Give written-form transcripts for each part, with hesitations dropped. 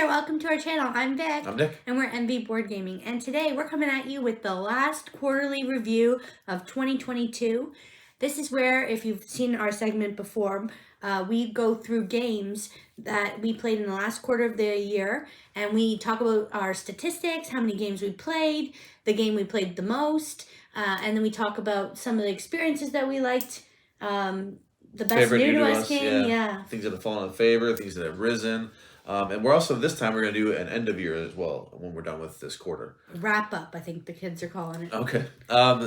there, welcome to our channel. I'm Vic. I'm Nick. And we're MV Board Gaming. And today we're coming at you with the last quarterly review of 2022. This is where, if you've seen our segment before, we go through games that we played in the last quarter of the year. And we talk about our statistics, how many games we played, the game we played the most. And then we talk about some of the experiences that we liked. The best Favorite new to us game, yeah. Things that have fallen in favor, things that have risen. And we're also, this time, we're going to do an end of year as well when we're done with this quarter. Wrap up, I think the kids are calling it. Okay.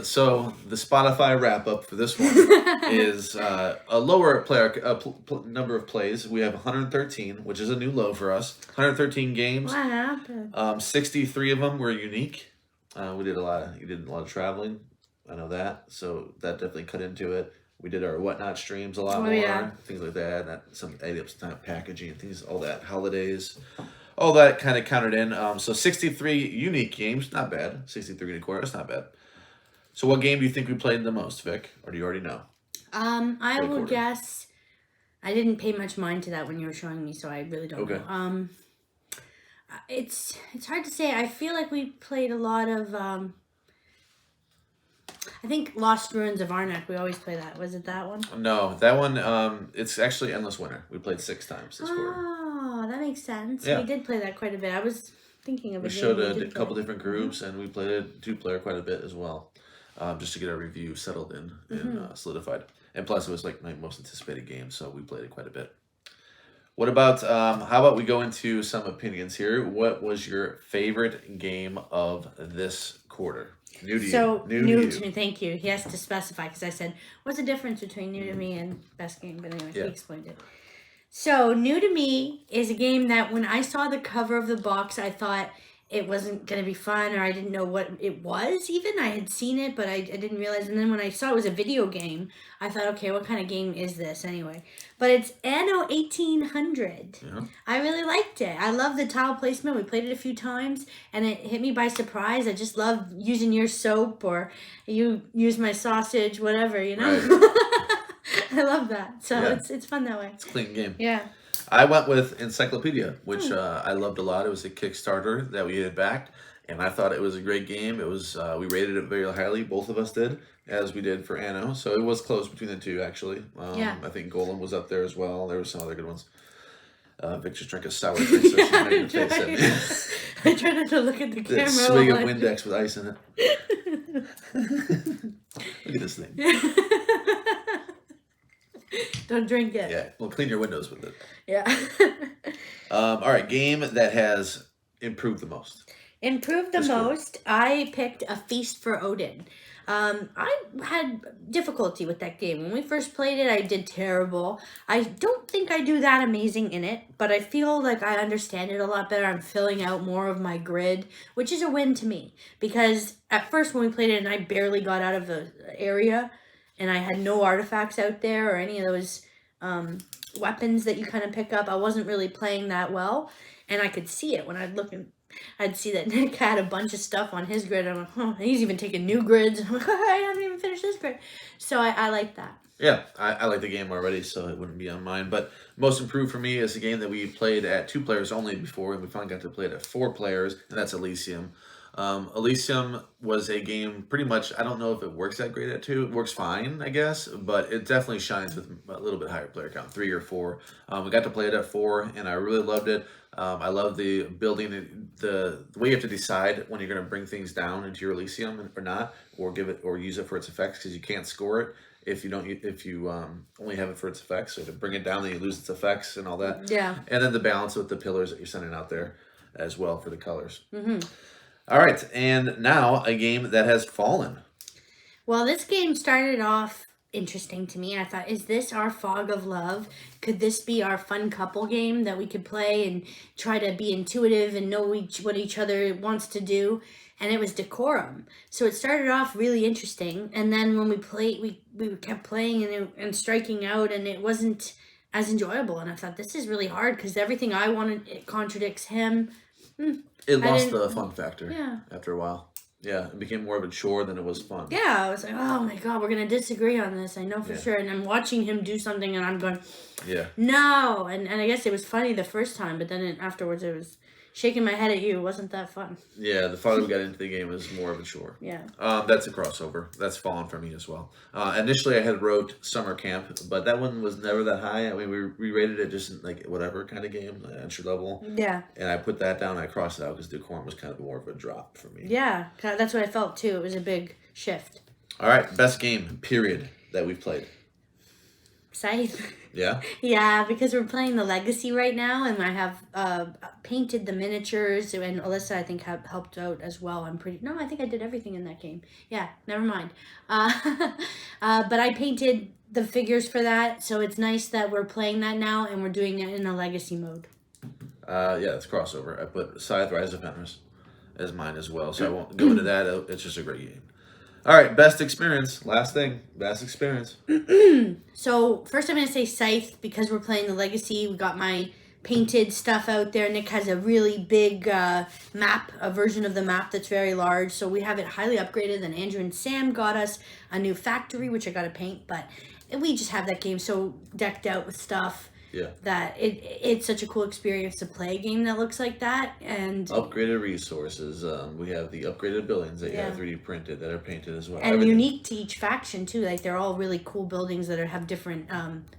So the Spotify wrap up for this one is a lower player number of plays. We have 113, which is a new low for us. 113 games. What happened? 63 of them were unique. You did a lot of traveling. I know that. So that definitely cut into it. We did our whatnot streams a lot more, yeah. Things like that. Some packaging, things, all that, holidays, all that kind of counted in. So 63 unique games, not bad. 63 and a quarter, that's not bad. So what game do you think we played the most, Vic? Or do you already know? I will guess. I didn't pay much mind to that when you were showing me, so I really don't know. It's hard to say. I feel like we played a lot of. I think Lost Ruins of Arnak. We always play that. Was it that one? No, that one. It's actually Endless Winter. We played 6 times this quarter. Oh, that makes sense. Yeah. We did play that quite a bit. I was thinking of. We showed a couple different groups, and we played it 2-player quite a bit as well, just to get our review settled in and solidified. And plus, it was like my most anticipated game, so we played it quite a bit. What about? How about we go into some opinions here? What was your favorite game of this quarter? New to you. So new to me. Thank you. He has to specify because I said, "What's the difference between new to me and best game?" But anyway, he explained it. So new to me is a game that when I saw the cover of the box, I thought it wasn't going to be fun, or I didn't know what it was. Even I had seen it, but I didn't realize. And then when I saw it was a video game, I thought, okay, what kind of game is this anyway? But it's Anno 1800. Yeah. I really liked it. I love the tile placement. We played it a few times, and it hit me by surprise. I just love using your soap, or you use my sausage, whatever, you know? Right. I love that. So it's fun that way. It's a clean game. Yeah. I went with Encyclopedia, which I loved a lot. It was a Kickstarter that we had backed, and I thought it was a great game. It was we rated it very highly. Both of us did, as we did for Anno. So it was close between the two, actually. I think Golem was up there as well. There were some other good ones. Vic just drank a sour drink, so she made her face at me. I tried not to look at the camera. That swig of Windex with ice in it. Look at this thing. Don't drink it. Yeah, well, clean your windows with it. Yeah. All right, game that has improved the most. Improved the most. I picked A Feast for Odin. I had difficulty with that game. When we first played it, I did terrible. I don't think I do that amazing in it, but I feel like I understand it a lot better. I'm filling out more of my grid, which is a win to me. Because at first when we played it and I barely got out of the area, and I had no artifacts out there or any of those weapons that you kind of pick up, I wasn't really playing that well. And I could see it when I'd look and I'd see that Nick had a bunch of stuff on his grid. I'm like, oh, he's even taking new grids. I'm like, I haven't even finished this grid. So I like that. Yeah, I like the game already, so it wouldn't be on mine. But most improved for me is a game that we played at 2 players only before, and we finally got to play it at 4 players, and that's Elysium. Elysium was a game pretty much, I don't know if it works that great at 2. It works fine, I guess, but it definitely shines with a little bit higher player count, 3 or 4. We got to play it at 4, and I really loved it. I love the building, the way you have to decide when you're going to bring things down into your Elysium or not, or give it or use it for its effects, because you can't score it if you only have it for its effects. So to bring it down, then you lose its effects and all that. Yeah. And then the balance with the pillars that you're sending out there as well for the colors. All right, and now a game that has fallen. Well, this game started off interesting to me. I thought, is this our Fog of Love? Could this be our fun couple game that we could play and try to be intuitive and know what each other wants to do? And it was Decorum. So it started off really interesting, and then when we played, we kept playing and striking out, and it wasn't as enjoyable. And I thought, this is really hard because everything I wanted, it contradicts him. It lost the fun factor after a while. Yeah, it became more of a chore than it was fun. Yeah, I was like, oh my God, we're going to disagree on this. I know for sure. And I'm watching him do something and I'm going, Yeah. No, and I guess it was funny the first time, but then afterwards it was shaking my head at you. It wasn't that fun. Yeah, the farther we got into the game, it was more of a chore. Yeah. That's a crossover. That's fallen for me as well. Initially, I had wrote Summer Camp, but that one was never that high. I mean, we rated it just like whatever kind of game, entry level. Yeah. And I put that down. I crossed it out because Decorum was kind of more of a drop for me. Yeah, that's what I felt too. It was a big shift. All right, best game period that we've played. Scythe. Yeah. Yeah, because we're playing the Legacy right now, and I have painted the miniatures, and Alyssa I think helped out as well. I think I did everything in that game. Yeah, never mind. But I painted the figures for that, so it's nice that we're playing that now, and we're doing it in a Legacy mode. Yeah, it's crossover. I put Scythe Rise of Fenris as mine as well, so I won't go into that. It's just a great game. All right, best experience. Last thing, best experience. So first I'm going to say Scythe because we're playing the Legacy. We got my painted stuff out there. Nick has a really big map, a version of the map that's very large. So we have it highly upgraded. Then Andrew and Sam got us a new factory, which I got to paint. But we just have that game so decked out with stuff. Yeah. That it's such a cool experience to play a game that looks like that. And upgraded resources. We have the upgraded buildings that you have Yeah. 3D printed that are painted as well. and Everything. unique to each faction too. Like they're all really cool buildings that have different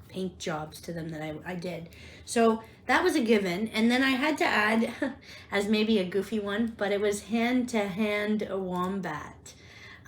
paint jobs to them that I did. So that was a given. And then I had to add, as maybe a goofy one, but it was hand-to-hand wombat.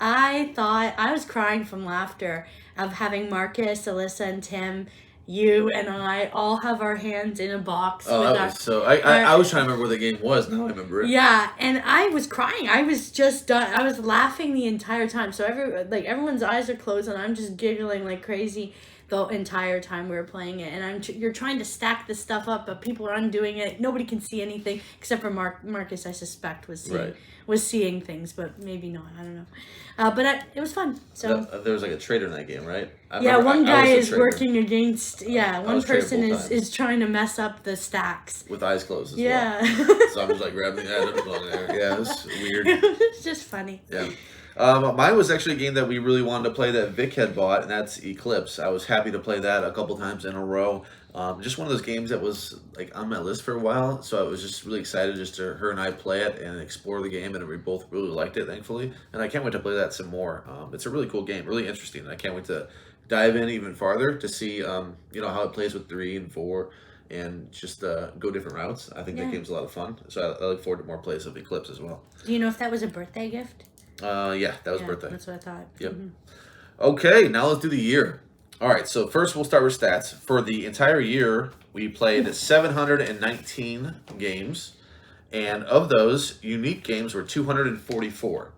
I thought I was crying from laughter of having Marcus, Alyssa, and Tim. You and I all have our hands in a box. Oh, with that our, was so. I was trying to remember where the game was. Now I remember it. yeah, and I was crying. I was just done. I was laughing the entire time. So everyone's eyes are closed, and I'm just giggling like crazy the entire time we were playing it. And you're trying to stack this stuff up, but people are undoing it. Nobody can see anything except for Marcus. I suspect was seeing things, but maybe not. I don't know. But it was fun. So There was like a traitor in that game, right? one guy I was is the traitor working against. Yeah, I one was traitor person both is trying to mess up the stacks. with eyes closed as Yeah. well. So I was like grabbing the items along there. Yeah, it was weird. It's just funny. Yeah. Mine was actually a game that we really wanted to play that Vic had bought, and that's Eclipse. I was happy to play that a couple times in a row. Just one of those games that was like on my list for a while, so I was just really excited just to her and I play it and explore the game, and we both really liked it, thankfully. And I can't wait to play that some more. It's a really cool game, really interesting, and I can't wait to dive in even farther to see how it plays with 3 and 4. And just go different routes. I think that game's a lot of fun. So I look forward to more plays of Eclipse as well. Do you know if that was a birthday gift? Yeah, that was birthday. That's what I thought. Yep. Okay, now let's do the year. All right, so first we'll start with stats. For the entire year, we played 719 games, and of those, unique games were 244.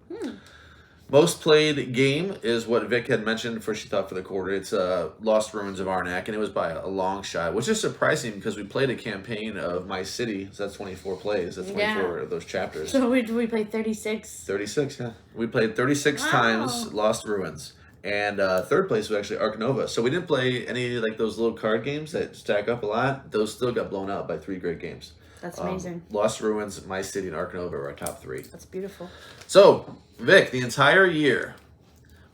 Most played game is what Vic had mentioned before she thought for the quarter. It's Lost Ruins of Arnak, and it was by a long shot, which is surprising because we played a campaign of My City, so that's 24 plays. That's 24 of those chapters. So we played 36. 36, yeah. We played 36 times Lost Ruins. And third place was actually Ark Nova. So we didn't play any like those little card games that stack up a lot. Those still got blown out by 3 great games. That's amazing. Lost Ruins, My City, and Ark Nova are our top 3. That's beautiful. So, Vic, the entire year,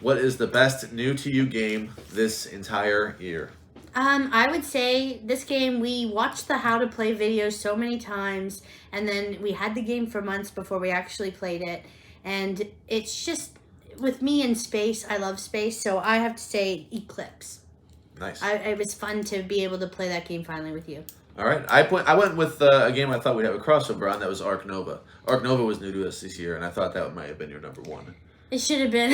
what is the best new to you game this entire year? I would say this game, we watched the how to play videos so many times, and then we had the game for months before we actually played it. And it's just, with me in space, I love space, so I have to say Eclipse. Nice. It was fun to be able to play that game finally with you. All right. I went with a game I thought we'd have a crossover on. That was Ark Nova. Ark Nova was new to us this year, and I thought that might have been your number 1. It should have been.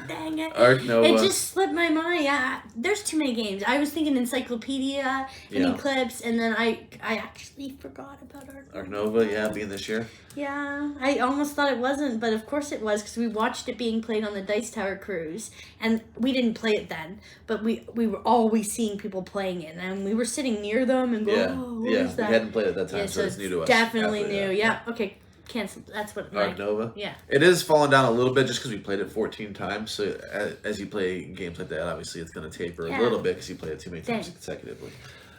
Dang it. Ark Nova. It just slipped my mind. Yeah, there's too many games. I was thinking Encyclopedia and Eclipse, and then I actually forgot about Ark Nova, being this year. Yeah, I almost thought it wasn't, but of course it was because we watched it being played on the Dice Tower cruise, and we didn't play it then, but we were always seeing people playing it, and we were sitting near them and going, "Oh, what is that?" We hadn't played it at that time, Yeah, so it's new to us. Definitely new. Yeah. Okay. Cancel. That's what. Ark Nova. Yeah. It is falling down a little bit just because we played it 14 times. So as you play games like that, obviously it's going to taper a little bit because you play it too many times consecutively.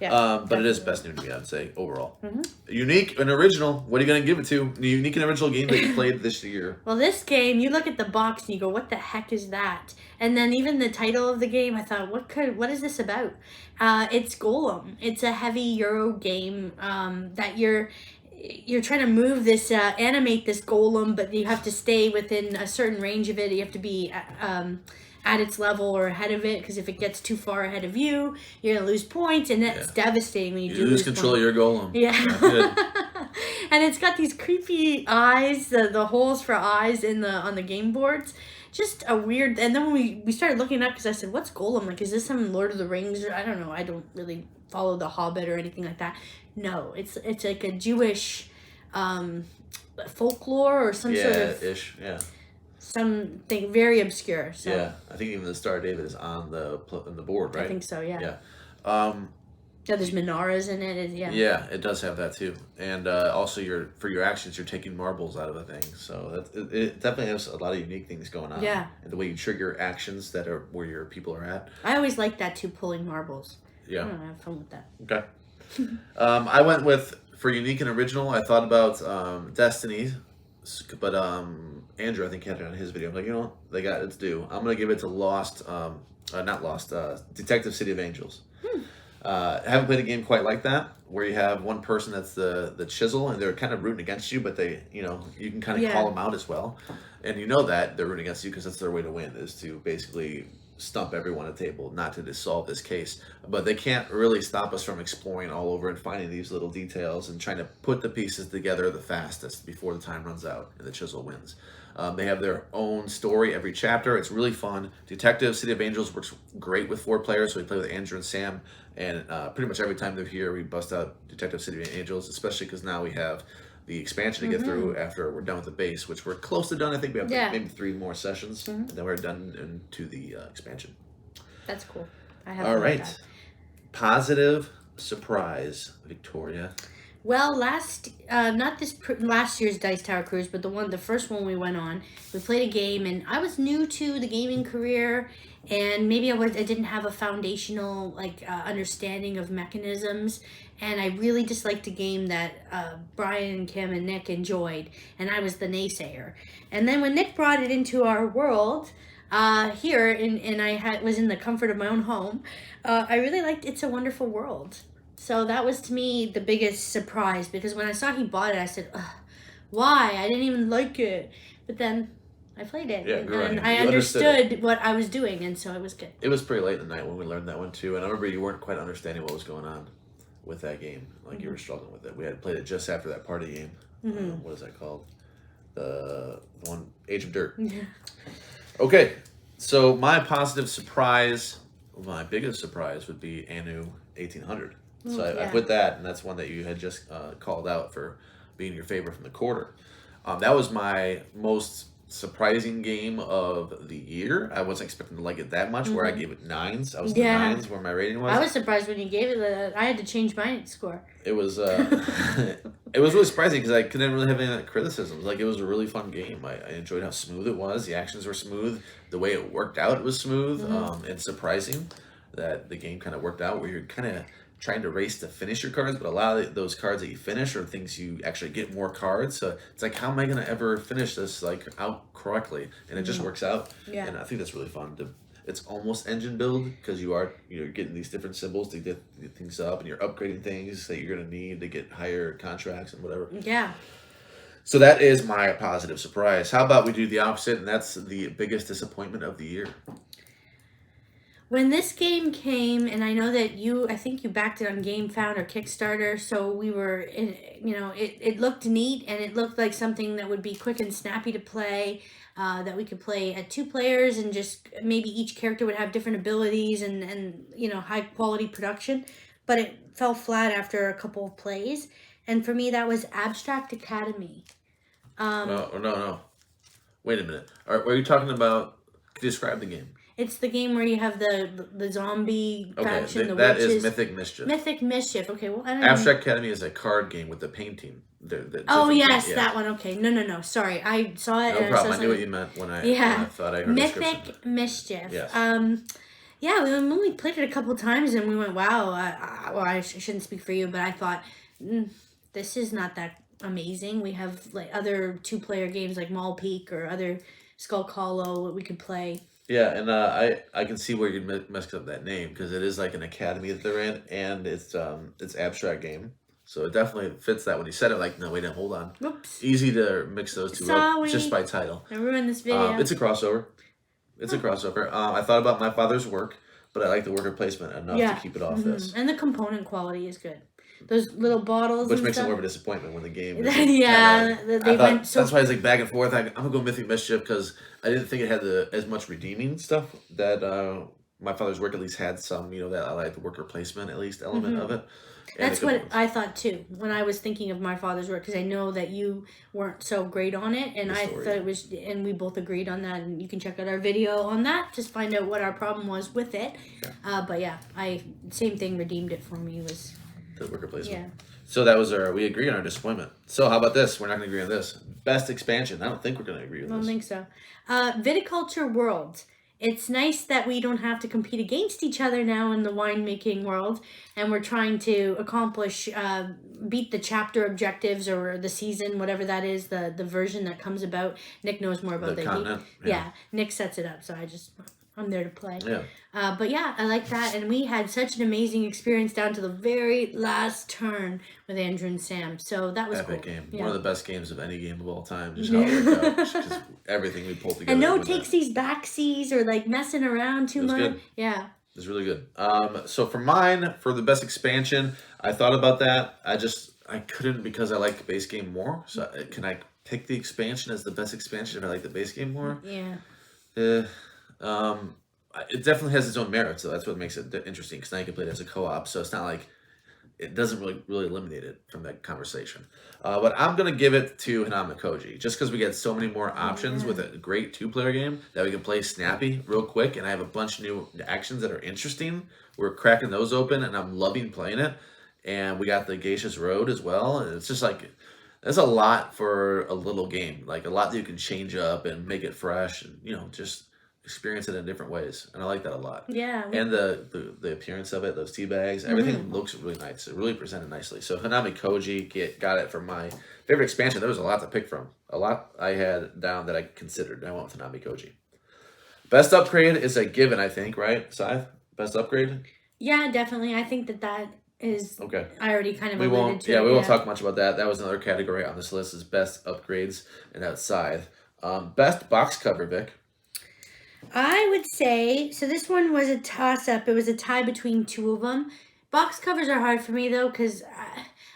Yeah, But it is definitely. best new to me, I'd say, overall. Mhm. Unique and original. What are you going to give it to? The unique and original game that you played this year. Well, this game, you look at the box and you go, "What the heck is that?" And then even the title of the game, I thought, what is this about?" It's Golem. It's a heavy Euro game that you're trying to move this, animate this golem, but you have to stay within a certain range of it. You have to be at its level or ahead of it, because if it gets too far ahead of you, you're gonna lose points, and that's devastating when you You do lose control points. of your golem. Yeah. Not good. And it's got these creepy eyes, the holes for eyes on the game boards. Just a weird. And then when we started looking up, because I said, "What's Golem? Like, is this some Lord of the Rings?" Or I don't know. I don't really follow the Hobbit or anything like that. No, it's like a Jewish folklore or some sort of ish. Yeah. something very obscure. So Yeah. I think even the Star of David is on the board, right? I think so. Yeah. Yeah. Um, Yeah, there's menorahs in it. Yeah. yeah, it does have that too, and also for your actions, you're taking marbles out of a thing, so it definitely has a lot of unique things going on. Yeah. And the way you trigger actions that are where your people are at. I always like that too, pulling marbles. I Yeah. don't know, I have fun with that. Okay. I went with for unique and original. I thought about Destiny, but Andrew I think had it on his video. I'm like, they got its due. I'm gonna give it to not Lost, Detective City of Angels. I haven't played a game quite like that, where you have one person that's the chisel, and they're kind of rooting against you, but you can kind of call them out as well, and that they're rooting against you because that's their way to win, is to basically stump everyone at the table, not to just solve this case. But they can't really stop us from exploring all over and finding these little details and trying to put the pieces together the fastest before the time runs out and the chisel wins. They have their own story every chapter. It's really fun. Detective City of Angels works great with 4 players, so we play with Andrew and Sam, and pretty much every time they're here, we bust out Detective City of Angels, especially because now we have the expansion to get through after we're done with the base, which we're close to done. I think we have maybe 3 more sessions, and then we're done into the expansion. That's cool. I have All fun with right. that. Positive surprise, Victoria. Well, last year's Dice Tower Cruise, but the first one we went on, we played a game, and I was new to the gaming career, and maybe I didn't have a foundational understanding of mechanisms, and I really disliked a game that Brian, Kim, and Nick enjoyed, and I was the naysayer. And then when Nick brought it into our world here, and I was in the comfort of my own home, I really liked It's a Wonderful World. So that was to me the biggest surprise, because when I saw he bought it, I said, "Ugh, why? I didn't even like it." But then I played it, and I understood what I was doing, and so it was good. It was pretty late in the night when we learned that one too, and I remember you weren't quite understanding what was going on with that game. Like you were struggling with it. We had played it just after that party game. What is that called? The one, Age of Dirt. Okay, so my positive surprise, my biggest surprise would be Anu 1800. So I put that, and that's one that you had just called out for being your favorite from the quarter. That was my most surprising game of the year. I wasn't expecting to like it that much, where I gave it 9s. I was in the 9s where my rating was. I was surprised when you gave it that. I had to change my score. It was it was really surprising because I couldn't really have any criticisms. Like, it was a really fun game. I enjoyed how smooth it was. The actions were smooth. The way it worked out was smooth, and surprising that the game kind of worked out where you're kind of trying to race to finish your cards, but a lot of those cards that you finish are things you actually get more cards. So it's like, how am I going to ever finish this out correctly? And it just works out. Yeah. And I think that's really fun. It's almost engine build, because you're getting these different symbols to get things up, and you're upgrading things that you're going to need to get higher contracts and whatever. Yeah. So that is my positive surprise. How about we do the opposite, and that's the biggest disappointment of the year? When this game came, and I know that I think you backed it on GameFound or Kickstarter, so we were, it looked neat, and it looked like something that would be quick and snappy to play, that we could play at 2 players, and just maybe each character would have different abilities and high quality production, but it fell flat after a couple of plays, and for me that was Abstract Academy. No. Wait a minute. Are you talking about, could you describe the game? It's the game where you have the zombie faction, the that witches. is Mythic Mischief. Mythic Mischief. Okay, well, I don't Abstract Academy is a card game with the painting. Oh yes, that one. Okay, no. Sorry, I saw it. No problem. I knew what you meant when I thought I heard Mythic Mischief. Yes. Yeah, we only played it a couple times and we went, wow. Shouldn't speak for you, but I thought, mm, this is not that amazing. We have like other 2-player games like Mall Peak or other Skull Hollow we could play. Yeah, and I can see where you messed up that name because it is like an academy that they're in, and it's abstract game, so it definitely fits that when you said it. Like, no, wait, hold on. Whoops. Easy to mix those two up just by title. I ruined this video. It's a crossover. It's a crossover. I thought about My Father's Work, but I like the worker placement enough to keep it off this. And the component quality is good. Those little bottles, which and makes stuff. it more of a disappointment when the game. Yeah, they went so. That's why I was like back and forth. I'm gonna go Mythic Mischief because I didn't think it had as much redeeming stuff that My Father's Work at least had some. You know, that I like the worker placement at least element of it. That's what I thought too when I was thinking of My Father's Work, because I know that you weren't so great on it, and I thought it was, and we both agreed on that. And you can check out our video on that to find out what our problem was with it. Yeah. But yeah, same thing redeemed it for me was the worker placement. Yeah. So that was we agree on our disappointment. So how about this? We're not going to agree on this. Best expansion. I don't think we're going to agree on this. I don't think so. Viticulture World. It's nice that we don't have to compete against each other now in the winemaking world, and we're trying to accomplish, beat the chapter objectives or the season, whatever that is, the version that comes about. Nick knows more about the continent. Yeah, Nick sets it up, so I'm there to play. Yeah. But yeah, I like that. And we had such an amazing experience down to the very last turn with Andrew and Sam. So that was epic cool. game. Yeah. One of the best games of any game of all time. Just how it worked out. Just everything we pulled together. And no takesies, backsies, or like messing around too much. Good. Yeah. It was really good. So for mine, for the best expansion, I thought about that. I couldn't because I like the base game more. So can I pick the expansion as the best expansion if I like the base game more? Yeah. It definitely has its own merits, so that's what makes it interesting. Because now you can play it as a co-op, so it's not like it doesn't really eliminate it from that conversation. But I'm gonna give it to Hanami Koji just because we get so many more options with a great 2-player game that we can play snappy, real quick, and I have a bunch of new actions that are interesting. We're cracking those open, and I'm loving playing it. And we got the Geisha's Road as well, and it's just like there's a lot for a little game, like a lot that you can change up and make it fresh, and just experience it in different ways, and I like that a lot. Yeah. And the appearance of it, those tea bags, everything looks really nice. It really presented nicely. So Hanami Koji got it for my favorite expansion. There was a lot to pick from. A lot I had down that I considered. I went with Hanami Koji. Best upgrade is a given, I think, right, Scythe? Best upgrade? Yeah, definitely. I think that is okay. I already kind of we alluded won't. to Yeah, it. we won't talk much about that. That was another category on this list is best upgrades, and that's Scythe. Best box cover, Vic. I would say, so this one was a toss-up. It was a tie between two of them. Box covers are hard for me, though, because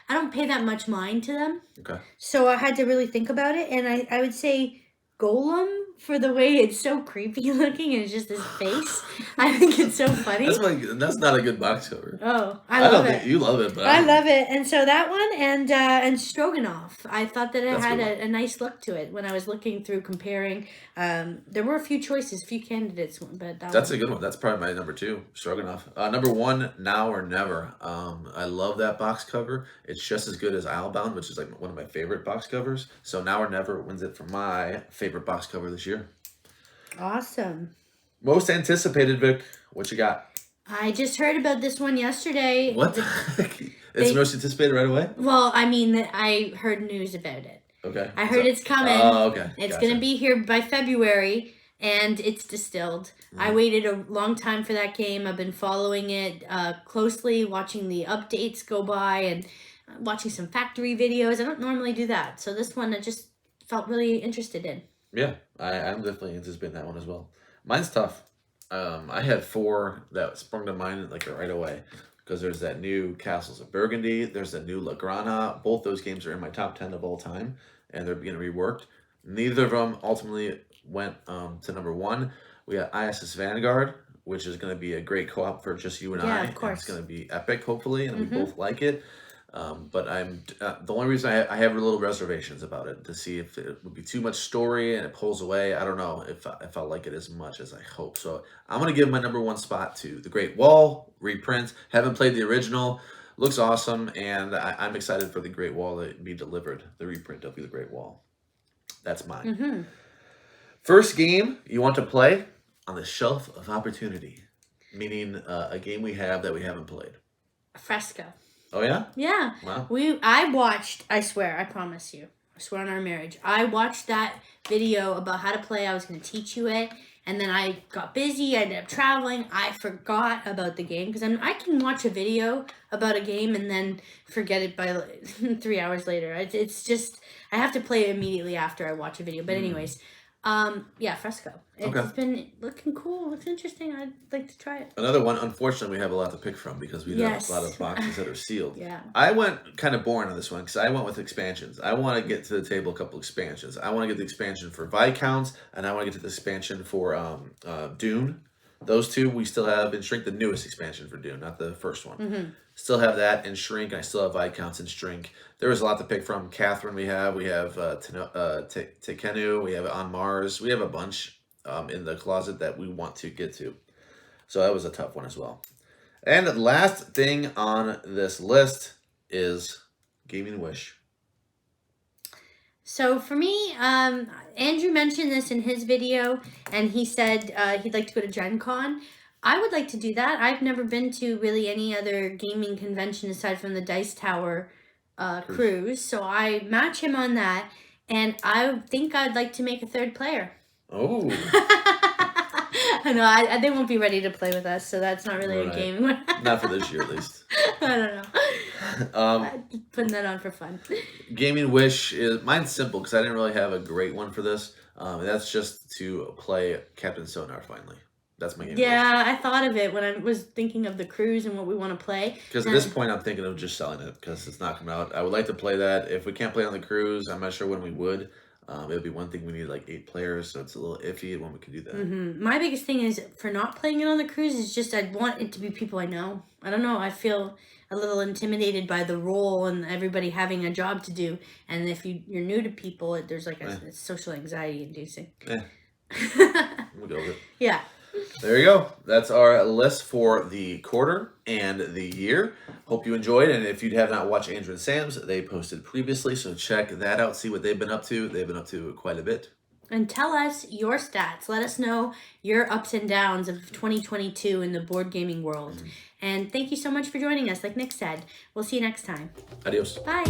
I don't pay that much mind to them. Okay. So I had to really think about it, and I would say Golem for the way it's so creepy looking and it's just his face. I think it's so funny. That's not a good box cover. Oh, I love it. You love it, but I love it. And so that one and Stroganoff, I thought that it That's had a nice look to it when I was looking through comparing. There were a few choices, a few candidates, but that's a good one. That's probably my number 2, Stroganoff. Number 1, Now or Never. I love that box cover. It's just as good as Islebound, which is like one of my favorite box covers. So Now or Never wins it for my favorite box cover this year. Awesome. Most anticipated, Vic. What you got? I just heard about this one yesterday. What the heck? It's most anticipated right away? Well, I mean, I heard news about it. Okay. I heard it's coming. Oh, okay. It's going to be here by February, and it's distilled. I waited a long time for that game. I've been following it closely, watching the updates go by, and watching some factory videos. I don't normally do that. So this one I just felt really interested in. Yeah, I'm definitely anticipating that one as well. Mine's tough. I had 4 that sprung to mind like right away because there's that new Castles of Burgundy, there's the new La Grana. Both those games are in my top 10 of all time, and they're being reworked. Neither of them ultimately went to number 1. We got ISS Vanguard, which is going to be a great co-op for just you and I. Of course. It's going to be epic, hopefully, and we both like it. But I'm the only reason I have little reservations about it to see if it would be too much story and it pulls away. I don't know if I like it as much as I hope. So I'm gonna give my number 1 spot to The Great Wall reprint. Haven't played the original. Looks awesome, and I'm excited for The Great Wall to be delivered. The reprint of The Great Wall. That's mine. First game you want to play on the Shelf of Opportunity. meaning a game we have that we haven't played. Fresco. Oh yeah? Yeah. Wow. I watched, I swear, I promise you. I swear on our marriage. I watched that video about how to play. I was going to teach you it. And then I got busy. I ended up traveling. I forgot about the game because I can watch a video about a game and then forget it by 3 hours later. It's just, I have to play it immediately after I watch a video. But anyways, yeah, Fresco. It's been looking cool. It's interesting. I'd like to try it. Another one, unfortunately, we have a lot to pick from because we Yes. have a lot of boxes that are sealed. Yeah. I went kind of boring on this one because I went with expansions. I want to get to the table a couple expansions. I want to get the expansion for Viscounts, and I want to get to the expansion for Dune. Those two we still have in Shrink, the newest expansion for Dune, not the first one. Still have that in Shrink, and I still have Viscounts in Shrink. There was a lot to pick from. Catherine we have Tekenu, we have On Mars. We have a bunch in the closet that we want to get to. So that was a tough one as well. And the last thing on this list is Gaming Wish. So for me, Andrew mentioned this in his video, and he said he'd like to go to Gen Con. I would like to do that. I've never been to really any other gaming convention aside from the Dice Tower cruise. So I match him on that, and I think I'd like to make a third player. Oh. I know, they won't be ready to play with us, so that's not really a gaming one. Not for this year, at least. I don't know. Putting that on for fun. Gaming Wish is mine's simple because I didn't really have a great one for this. That's just to play Captain Sonar finally. That's my game. Yeah, I thought of it when I was thinking of the cruise and what we want to play. Because at this point, I'm thinking of just selling it because it's not coming out. I would like to play that. If we can't play on the cruise, I'm not sure when we would. It would be one thing we need like 8 players, so it's a little iffy when we could do that. My biggest thing is for not playing it on the cruise is just I'd want it to be people I know. I don't know. I feel a little intimidated by the role and everybody having a job to do. And if you're new to people, there's like it's social anxiety inducing. Yeah. We'll go with it. Yeah. There you go. That's our list for the quarter and the year. Hope you enjoyed. And if you have not watched Andrew and Sam's, they posted previously. So check that out. See what they've been up to. They've been up to quite a bit. And tell us your stats. Let us know your ups and downs of 2022 in the board gaming world. And thank you so much for joining us. Like Nick said, we'll see you next time. Adios. Bye.